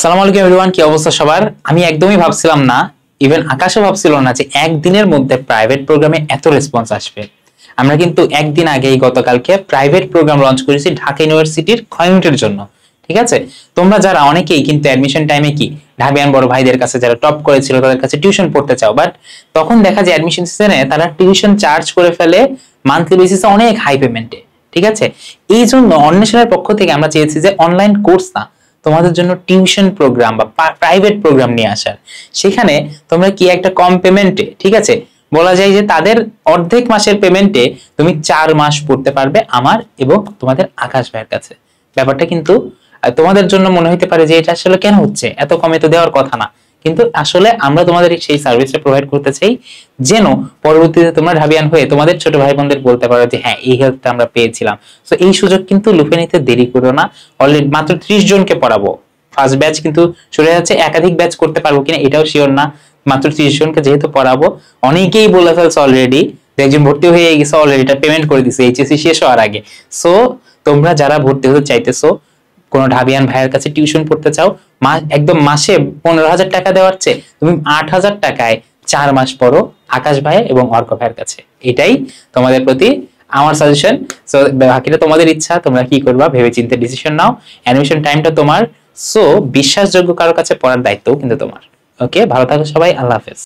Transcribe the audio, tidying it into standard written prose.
সালাম আলাইকুম এভরিওয়ান, কি অবস্থা সবার? আমি একদমই ভাবছিলাম না, ইভেন আকাশও ভাবছিল না যে একদিনের মধ্যে প্রাইভেট প্রোগ্রামে এত রেসপন্স আসবে। আমরা কিন্তু একদিন আগেই গতকালকে প্রাইভেট প্রোগ্রাম লঞ্চ করেছি ঢাকা ইউনিভার্সিটির ক্ষয়মিটের জন্য। ঠিক আছে, তোমরা যারা অনেকেই কিন্তু অ্যাডমিশন টাইমে কি ঢাবিয়ান বড় ভাইদের কাছে যারা টপ করেছিল তাদের কাছে টিউশন পড়তে চাও, বাট তখন দেখা যায় অ্যাডমিশন সিজনে তারা টিউশন চার্জ করে ফেলে মান্থলি বেসিসে অনেক হাই পেমেন্টে। ঠিক আছে, এই জন্য অন্বেষণের পক্ষ থেকে আমরা চেয়েছি যে অনলাইন কোর্স না, তোমাদের জন্য টিউশন প্রোগ্রাম বা প্রাইভেট প্রোগ্রাম নিয়ে আসার। সেখানে তোমরা কি একটা কম পেমেন্টে, ঠিক আছে, বলা যায় যে তাদের অর্ধেক মাসের পেমেন্টে তুমি 4 মাস পড়তে পারবে আমার এবং তোমাদের আকাশ ভাইয়ের কাছে। ব্যাপারটা কিন্তু তোমাদের জন্য মনে হতে পারে যে এটা আসলে কেন হচ্ছে, এত কমে তো দেওয়ার কথা না, কিন্তু আসলে আমরা তোমাদের সেই সার্ভিসটা প্রোভাইড করতে চাই যেন পরবর্তীতে তোমরা ঢাবিয়ান হয়ে তোমাদের ছোট ভাই বোনদের বলতে পারো যে হ্যাঁ, এই হেল্পটা আমরা পেয়েছিলাম। তো এই সুযোগ কিন্তু লুফে নিতে দেরি করো না। অলরেডি মাত্র 30 জনকে পড়াবো। ফার্স্ট ব্যাচ কিন্তু চলে যাচ্ছে, একাধিক ব্যাচ করতে পারবো কিনা এটাও শিওর না। মাত্র 30 জনকে যেহেতু পড়াবো, অনেকেই বলে ফেলছে অলরেডি একজন ভর্তি হয়ে গেছে, অলরেডি এটা পেমেন্ট করে দিছে এইচএসসি শেষ হওয়ার আগে। সো তোমরা যারা ভর্তি হতে চাইতেছো, কোনো ঢাবিয়ান ভাইয়ের কাছে টিউশন পড়তে চাও, একদম মাসে 15,000 টাকা দেওয়ার চেয়ে তুমি 8,000 টাকায় 4 মাস পড়ো আকাশ ভাই এবং অর্ক ভাইয়ের কাছে। এটাই তোমাদের প্রতি আমার সাজেশন। সো বাকিটা তোমাদের ইচ্ছা, তোমরা কি করবা ভেবে চিন্তে ডিসিশন নাও। অ্যাডমিশন টাইমটা তোমার, সো বিশ্বাসযোগ্য কারোর কাছে পড়ার দায়িত্বও কিন্তু তোমার। ওকে, ভালো থাকো সবাই, আল্লাহ হাফেজ।